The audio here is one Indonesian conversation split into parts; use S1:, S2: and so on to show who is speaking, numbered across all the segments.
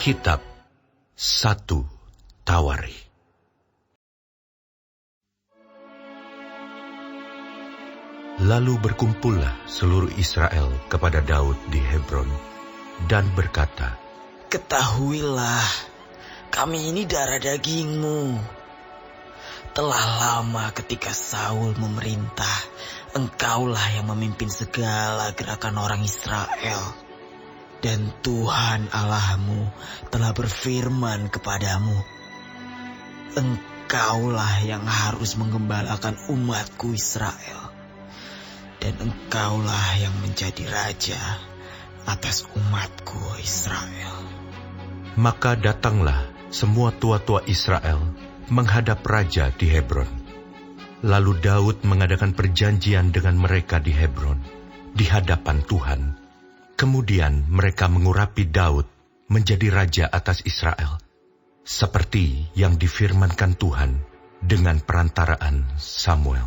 S1: Kitab 1 Tawarikh. Lalu berkumpullah seluruh Israel kepada Daud di Hebron dan berkata,
S2: "Ketahuilah, kami ini darah dagingmu. Telah lama ketika Saul memerintah, engkaulah yang memimpin segala gerakan orang Israel. Dan Tuhan Allahmu telah berfirman kepadamu, engkaulah yang harus menggembalakan umatku Israel. Dan engkaulah yang menjadi raja atas umatku Israel."
S1: Maka datanglah semua tua-tua Israel menghadap raja di Hebron. Lalu Daud mengadakan perjanjian dengan mereka di Hebron, di hadapan Tuhan. Kemudian mereka mengurapi Daud menjadi raja atas Israel, seperti yang difirmankan Tuhan dengan perantaraan Samuel.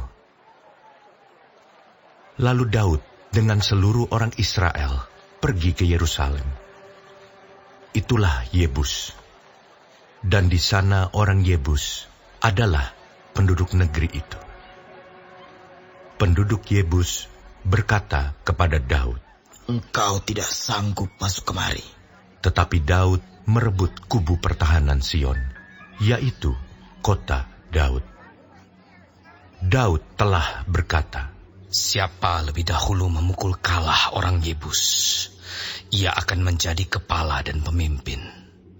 S1: Lalu Daud dengan seluruh orang Israel pergi ke Yerusalem. Itulah Yebus. Dan di sana orang Yebus adalah penduduk negeri itu. Penduduk Yebus berkata kepada Daud,
S2: "Engkau tidak sanggup masuk kemari."
S1: Tetapi Daud merebut kubu pertahanan Sion, yaitu kota Daud. Daud telah berkata,
S3: "Siapa lebih dahulu memukul kalah orang Yebus, ia akan menjadi kepala dan pemimpin."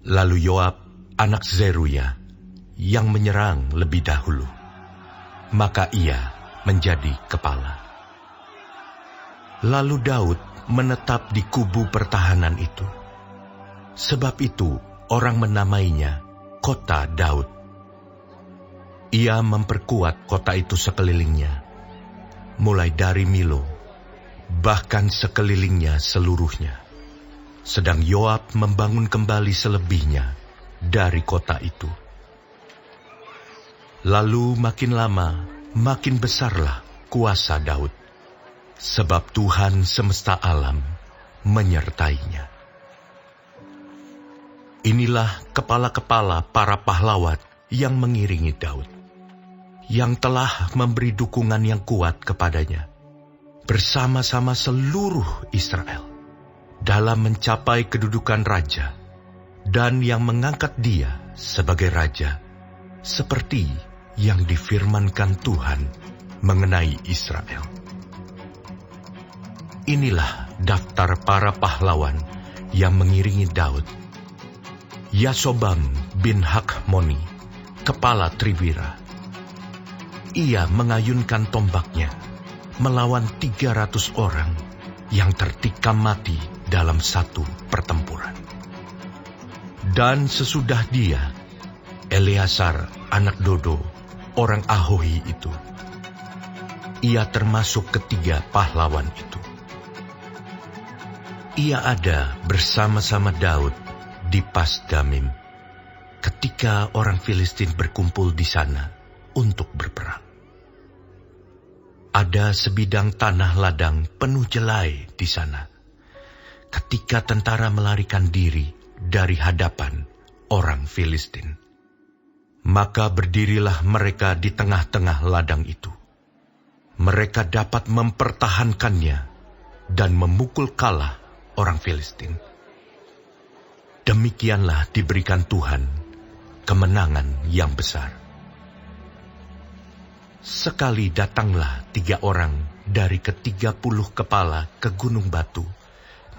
S1: Lalu Yoab, anak Zeruya, yang menyerang lebih dahulu, maka ia menjadi kepala. Lalu Daud menetap di kubu pertahanan itu. Sebab itu orang menamainya Kota Daud. Ia memperkuat kota itu sekelilingnya, mulai dari Milo, bahkan sekelilingnya seluruhnya. Sedang Yoab membangun kembali selebihnya dari kota itu. Lalu makin lama, makin besarlah kuasa Daud, sebab Tuhan semesta alam menyertainya. Inilah kepala-kepala para pahlawan yang mengiringi Daud, yang telah memberi dukungan yang kuat kepadanya, bersama-sama seluruh Israel, dalam mencapai kedudukan raja, dan yang mengangkat dia sebagai raja, seperti yang difirmankan Tuhan mengenai Israel. Inilah daftar para pahlawan yang mengiringi Daud. Yasobam bin Hakmoni, kepala Triwira. Ia mengayunkan tombaknya melawan 300 orang yang tertikam mati dalam satu pertempuran. Dan sesudah dia, Eleazar anak Dodo, orang Ahohi itu. Ia termasuk ketiga pahlawan itu. Ia ada bersama-sama Daud di Pasdamim, ketika orang Filistin berkumpul di sana untuk berperang. Ada sebidang tanah ladang penuh jelai di sana, ketika tentara melarikan diri dari hadapan orang Filistin. Maka berdirilah mereka di tengah-tengah ladang itu. Mereka dapat mempertahankannya dan memukul kalah orang Filistin. Demikianlah diberikan Tuhan kemenangan yang besar. Sekali datanglah 3 orang dari ke-30 kepala ke Gunung Batu,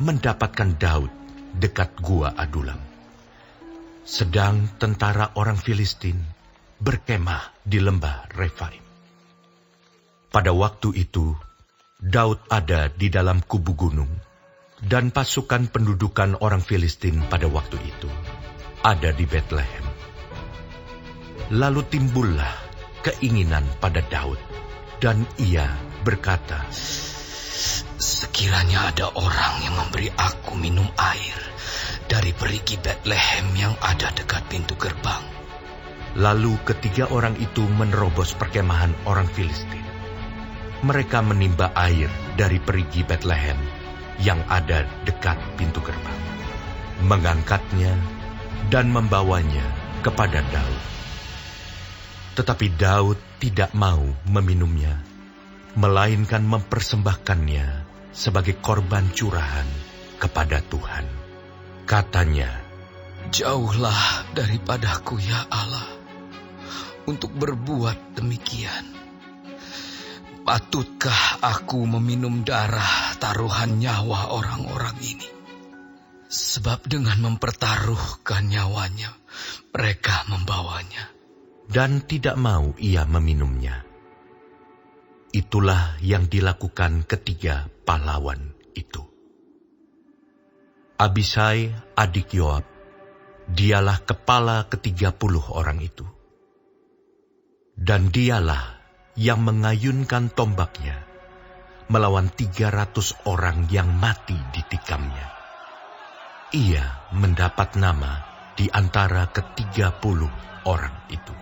S1: mendapatkan Daud dekat Gua Adulam. Sedang tentara orang Filistin berkemah di lembah Refaim. Pada waktu itu, Daud ada di dalam kubu gunung, dan pasukan pendudukan orang Filistin pada waktu itu ada di Betlehem. Lalu timbullah keinginan pada Daud, dan ia berkata,
S3: "Sekiranya ada orang yang memberi aku minum air dari perigi Betlehem yang ada dekat pintu gerbang."
S1: Lalu ketiga orang itu menerobos perkemahan orang Filistin. Mereka menimba air dari perigi Betlehem yang ada dekat pintu gerbang, mengangkatnya dan membawanya kepada Daud. Tetapi Daud tidak mau meminumnya, melainkan mempersembahkannya sebagai korban curahan kepada Tuhan. Katanya,
S3: "Jauhlah daripadaku, ya Allah, untuk berbuat demikian. Patutkah aku meminum darah taruhan nyawa orang-orang ini? Sebab dengan mempertaruhkan nyawanya, mereka membawanya."
S1: Dan tidak mau ia meminumnya. Itulah yang dilakukan ketiga pahlawan itu. Abisai, adik Yoab, dialah kepala ke-30 orang itu. Dan dialah yang mengayunkan tombaknya melawan 300 orang yang mati ditikamnya. Ia mendapat nama di antara ke-30 orang itu.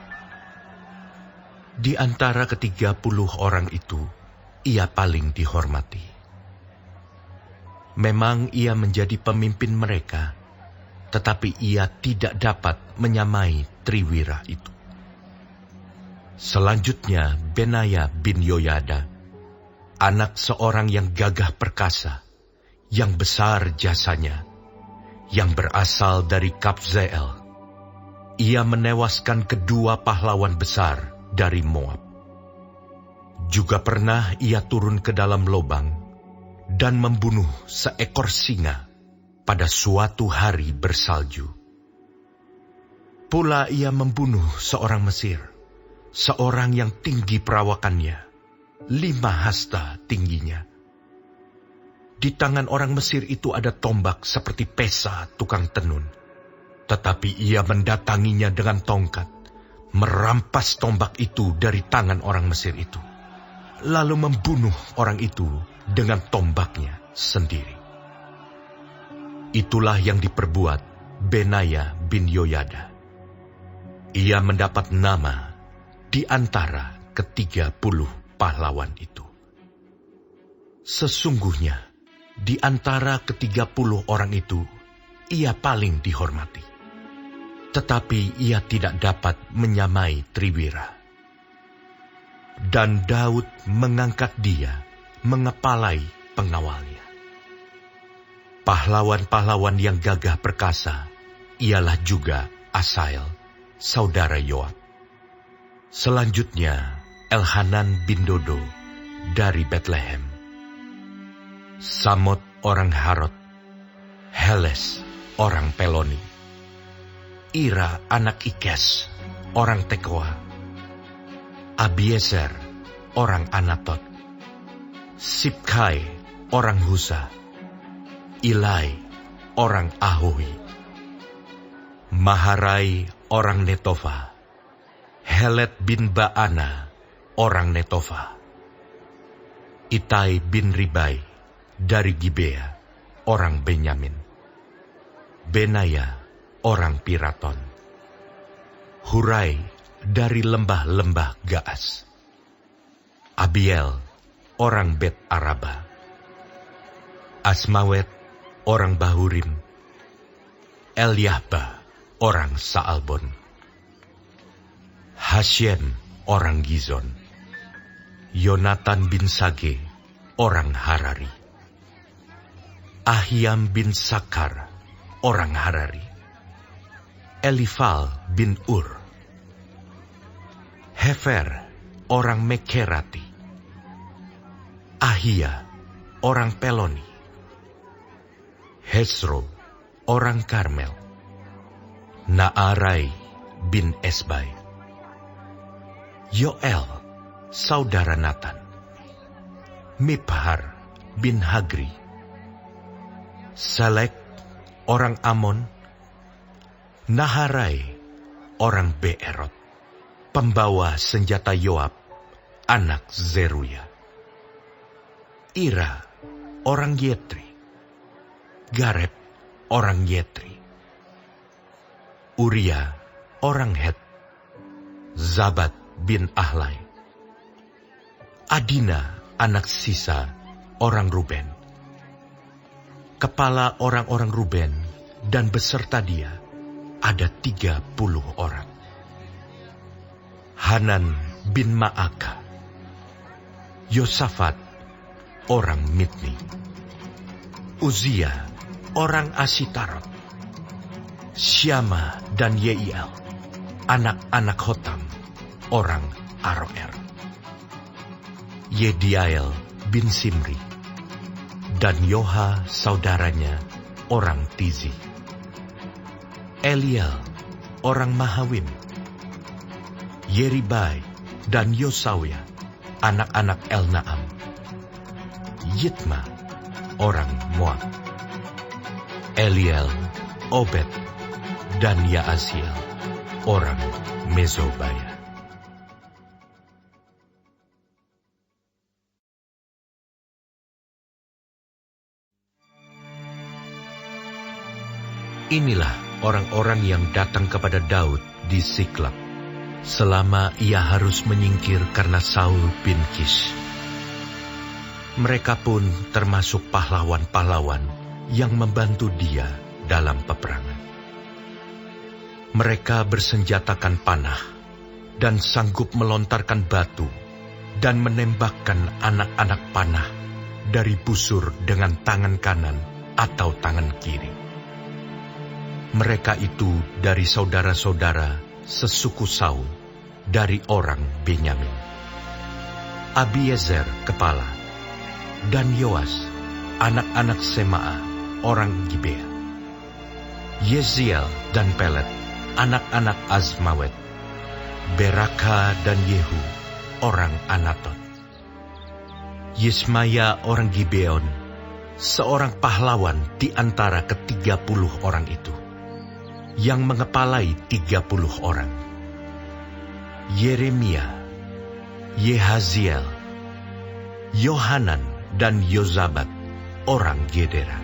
S1: Di antara ke-30 orang itu, ia paling dihormati. Memang ia menjadi pemimpin mereka, tetapi ia tidak dapat menyamai Triwira itu. Selanjutnya Benaya bin Yoyada, anak seorang yang gagah perkasa, yang besar jasanya, yang berasal dari Kabzeel. Ia menewaskan kedua pahlawan besar dari Moab. Juga pernah ia turun ke dalam lubang dan membunuh seekor singa pada suatu hari bersalju. Pula ia membunuh seorang Mesir, seorang yang tinggi perawakannya, 5 hasta tingginya. Di tangan orang Mesir itu ada tombak seperti pesa tukang tenun, tetapi ia mendatanginya dengan tongkat, merampas tombak itu dari tangan orang Mesir itu, lalu membunuh orang itu dengan tombaknya sendiri. Itulah yang diperbuat Benaya bin Yoyada. Ia mendapat nama di antara ke-30 pahlawan itu. Sesungguhnya di antara ke-30 orang itu, ia paling dihormati. Tetapi ia tidak dapat menyamai Triwira. Dan Daud mengangkat dia mengepalai pengawalnya. Pahlawan-pahlawan yang gagah perkasa ialah juga Asael, saudara Yoab. Selanjutnya Elhanan bin Dodo dari Betlehem, Samot orang Harod, Heles orang Peloni, Ira anak Ikes, orang Tekoa, Abiezer, orang Anatot, Sibkai, orang Husa, Ilai, orang Ahohi, Maharai, orang Netofa, Helet bin Baana, orang Netofa, Itai bin Ribai, dari Gibea, orang Benyamin, Benaya, orang Piraton, Hurai dari lembah-lembah Gaas, Abiel orang Bet Araba, Asmawet orang Bahurim, Eliahba orang Saalbon, Hashem orang Gizon, Yonatan bin Sage orang Harari, Ahiam bin Sakar orang Harari, Elifal bin Ur, Hefer orang Mekerati, Ahia orang Peloni, Hesro orang Karmel, Naarai bin Esbai, Yoel saudara Natan, Miphar bin Hagri, Selek orang Amon, Naharai orang Beerot, pembawa senjata Yoab, anak Zeruya, Ira orang Yetri, Gareb orang Yetri, Uria orang Het, Zabat bin Ahlai, Adina anak Sisa orang Ruben, kepala orang-orang Ruben dan beserta dia ada 30 orang. Hanan bin Ma'aka, Yosafat, orang Mitni, Uzia, orang Asitarot, Syama dan Yeiel, anak-anak Hotam, orang Aroer, Yediael bin Simri, dan Yoha saudaranya, orang Tizi, Eliel, orang Mahawim, Yeribai dan Yosawia, anak-anak Elnaam, Yitma, orang Moab, Eliel, Obed, dan Yaasiel, orang Mezobaya. Inilah orang-orang yang datang kepada Daud di Siklab, selama ia harus menyingkir karena Saul bin Kish. Mereka pun termasuk pahlawan-pahlawan yang membantu dia dalam peperangan. Mereka bersenjatakan panah dan sanggup melontarkan batu dan menembakkan anak-anak panah dari busur dengan tangan kanan atau tangan kiri. Mereka itu dari saudara-saudara sesuku Saul, dari orang Benyamin. Abiezer kepala, dan Yoas, anak-anak Sema'a, orang Gibea. Yeziel dan Pelet, anak-anak Azmawet. Beraka dan Yehu, orang Anatot. Yismaya orang Gibeon, seorang pahlawan di antara ke-30 orang itu, yang mengepalai 30 orang. Yeremia, Yehaziel, Yohanan dan Yozabat, orang Gedera.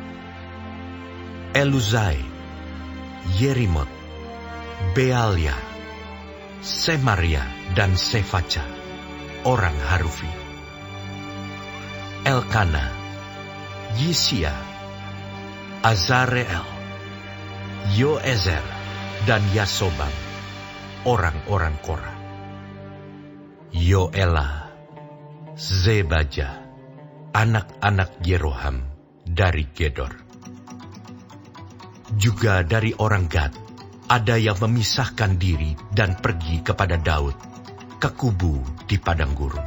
S1: Eluzai, Yerimot, Bealia, Semaria dan Sefaca, orang Harufi. Elkana, Yisia, Azareel, Yoezer dan Yasobam, orang-orang Korah. Yoela, Zebaja, anak-anak Yeroham dari Gedor. Juga dari orang Gad, ada yang memisahkan diri dan pergi kepada Daud ke kubu di padang gurun,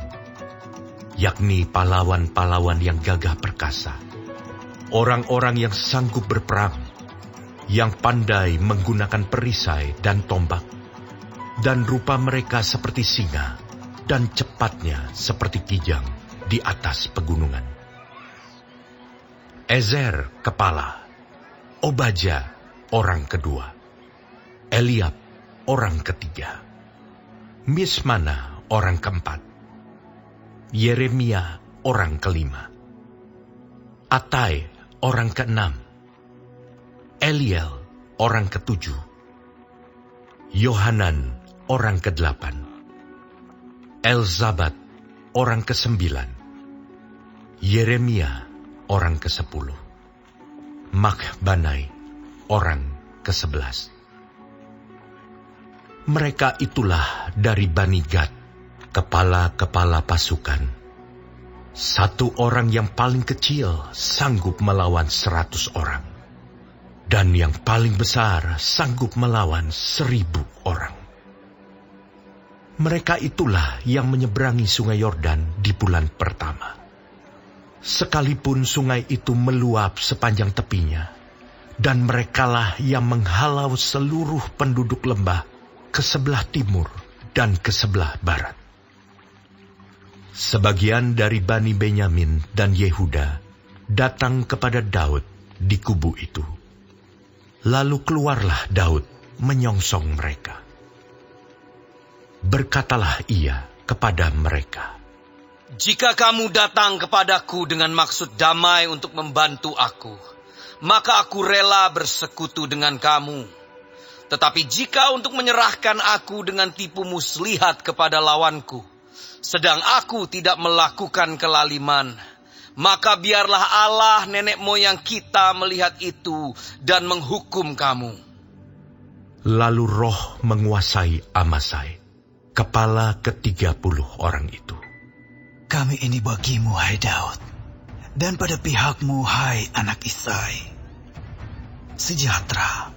S1: yakni pahlawan-pahlawan yang gagah perkasa, orang-orang yang sanggup berperang, yang pandai menggunakan perisai dan tombak, dan rupa mereka seperti singa, dan cepatnya seperti kijang di atas pegunungan. Ezer kepala, Obaja orang kedua, Eliab orang ketiga, Mismana orang keempat, Yeremia orang kelima, Atai orang keenam, Eliel orang ketujuh, Yohanan orang kedelapan, Elzabat orang kesembilan, Yeremia orang kesepuluh, Makbanai orang ke-11. Mereka itulah dari Bani Gad, kepala-kepala pasukan. Satu orang yang paling kecil sanggup melawan 100 orang. Dan yang paling besar sanggup melawan 1000 orang. Mereka itulah yang menyeberangi sungai Yordan di bulan pertama. Sekalipun sungai itu meluap sepanjang tepinya, dan merekalah yang menghalau seluruh penduduk lembah ke sebelah timur dan ke sebelah barat. Sebagian dari Bani Benyamin dan Yehuda datang kepada Daud di kubu itu. Lalu keluarlah Daud menyongsong mereka. Berkatalah ia kepada mereka,
S3: "Jika kamu datang kepadaku dengan maksud damai untuk membantu aku, maka aku rela bersekutu dengan kamu. Tetapi jika untuk menyerahkan aku dengan tipu muslihat kepada lawanku, sedang aku tidak melakukan kelaliman, maka biarlah Allah nenek moyang kita melihat itu dan menghukum kamu.
S1: Lalu roh menguasai Amasai, kepala ke-30 orang itu.
S4: Kami ini bagimu, hai Daud, dan pada pihakmu, hai anak Isai. Sejahtera,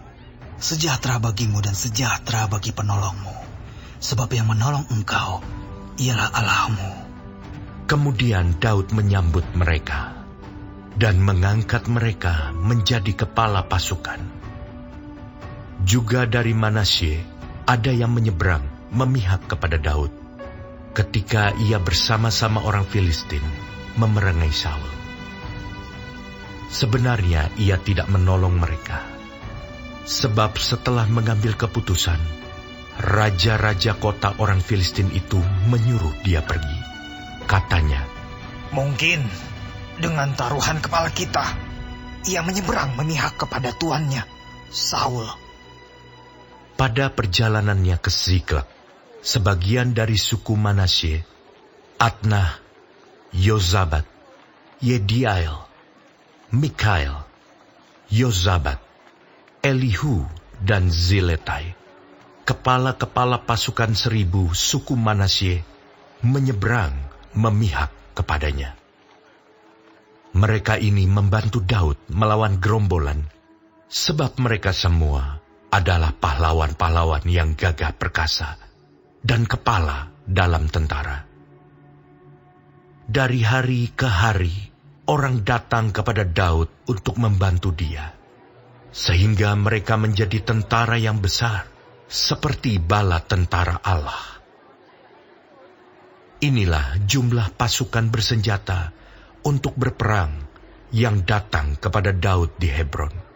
S4: sejahtera bagimu dan sejahtera bagi penolongmu, sebab yang menolong engkau ialah Allahmu.
S1: Kemudian Daud menyambut mereka dan mengangkat mereka menjadi kepala pasukan. Juga dari Manasye ada yang menyeberang memihak kepada Daud ketika ia bersama-sama orang Filistin memerangi Saul. Sebenarnya ia tidak menolong mereka, sebab setelah mengambil keputusan, raja-raja kota orang Filistin itu menyuruh dia pergi. Katanya,
S4: Mungkin dengan taruhan kepala kita, ia menyeberang memihak kepada tuannya, Saul.
S1: pada perjalanannya ke Ziklag, sebagian dari suku Manasye, Adnah, Yozabat, Yediael, Mikael, Yozabat, Elihu, dan Ziletai, kepala-kepala pasukan 1000 suku Manasye, menyeberang memihak kepadanya. Mereka ini membantu Daud melawan gerombolan, sebab mereka semua adalah pahlawan-pahlawan yang gagah perkasa dan kepala dalam tentara. Dari hari ke hari, orang datang kepada Daud untuk membantu dia, sehingga mereka menjadi tentara yang besar, seperti bala tentara Allah. Inilah jumlah pasukan bersenjata untuk berperang yang datang kepada Daud di Hebron,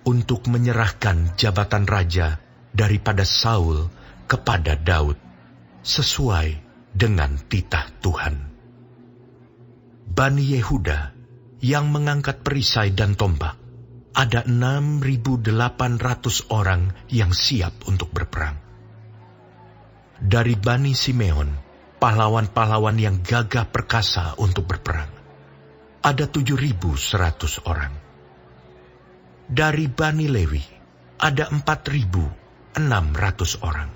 S1: untuk menyerahkan jabatan raja daripada Saul kepada Daud, sesuai dengan titah Tuhan. Bani Yehuda yang mengangkat perisai dan tombak, ada 6.800 orang yang siap untuk berperang. Dari Bani Simeon, pahlawan-pahlawan yang gagah perkasa untuk berperang, ada 7.100 orang. Dari Bani Lewi, ada 4.600 orang.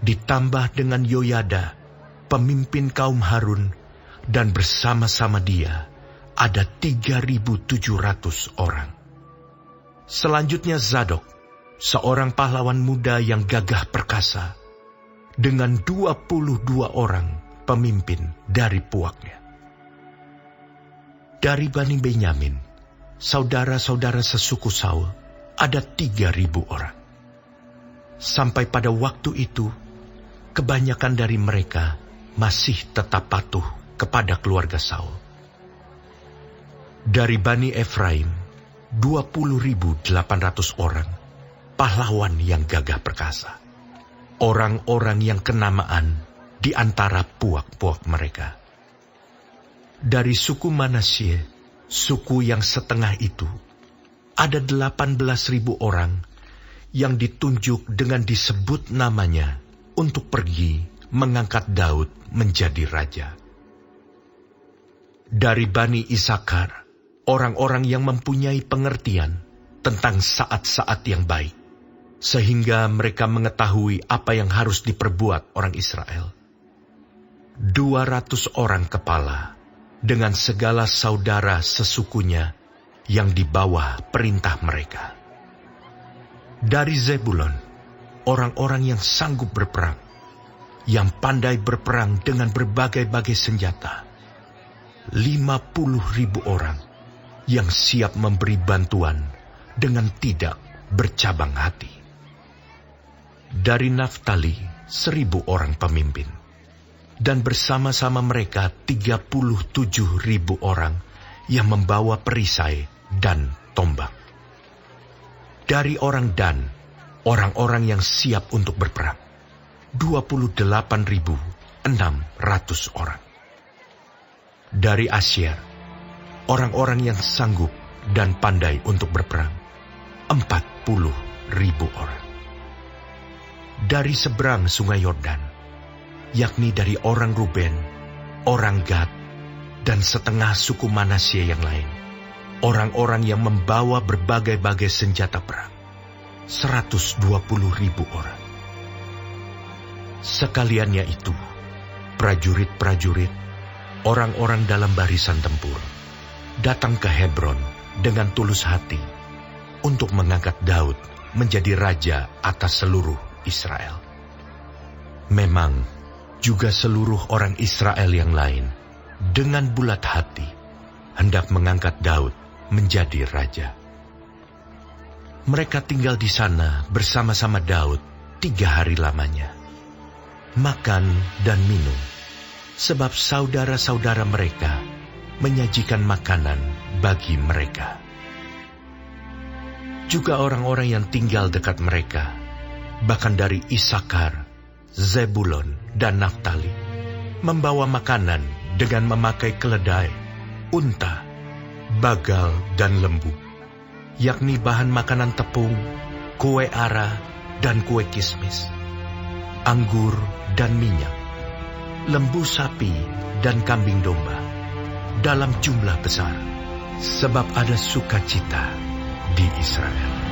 S1: Ditambah dengan Yoyada, pemimpin kaum Harun, dan bersama-sama dia, ada 3.700 orang. Selanjutnya Zadok, seorang pahlawan muda yang gagah perkasa, dengan 22 orang pemimpin dari puaknya. Dari Bani Benyamin, saudara-saudara sesuku Saul, ada 3.000 orang. Sampai pada waktu itu, kebanyakan dari mereka masih tetap patuh kepada keluarga Saul. Dari Bani Efraim, 20.800 orang, pahlawan yang gagah perkasa. Orang-orang yang kenamaan di antara puak-puak mereka. Dari suku Manasye, suku yang setengah itu, ada 18.000 orang yang ditunjuk dengan disebut namanya untuk pergi mengangkat Daud menjadi raja. Dari Bani Isakar, orang-orang yang mempunyai pengertian tentang saat-saat yang baik, sehingga mereka mengetahui apa yang harus diperbuat orang Israel. 200 orang kepala, dengan segala saudara sesukunya yang di bawah perintah mereka. Dari Zebulon, orang-orang yang sanggup berperang, yang pandai berperang dengan berbagai-bagai senjata. 50.000 orang yang siap memberi bantuan dengan tidak bercabang hati. Dari Naftali, 1.000 orang pemimpin, dan bersama-sama mereka 37.000 orang yang membawa perisai dan tombak. Dari orang Dan, orang-orang yang siap untuk berperang, 28.600 orang. Dari Asyer, orang-orang yang sanggup dan pandai untuk berperang, 40.000 orang. Dari seberang sungai Yordan, yakni dari orang Ruben, orang Gad, dan setengah suku Manasye yang lain, orang-orang yang membawa berbagai-bagai senjata perang, 120.000 orang. Sekaliannya itu, prajurit-prajurit, orang-orang dalam barisan tempur, datang ke Hebron dengan tulus hati untuk mengangkat Daud menjadi raja atas seluruh Israel. Memang juga seluruh orang Israel yang lain dengan bulat hati hendak mengangkat Daud menjadi raja. Mereka tinggal di sana bersama-sama Daud 3 hari lamanya, makan dan minum, sebab saudara-saudara mereka menyajikan makanan bagi mereka. Juga orang-orang yang tinggal dekat mereka, bahkan dari Isakar, Zebulon, dan Naftali, membawa makanan dengan memakai keledai, unta, bagal, dan lembu, yakni bahan makanan tepung, kue ara, dan kue kismis, anggur dan minyak, lembu sapi dan kambing domba, dalam jumlah besar, sebab ada sukacita di Israel.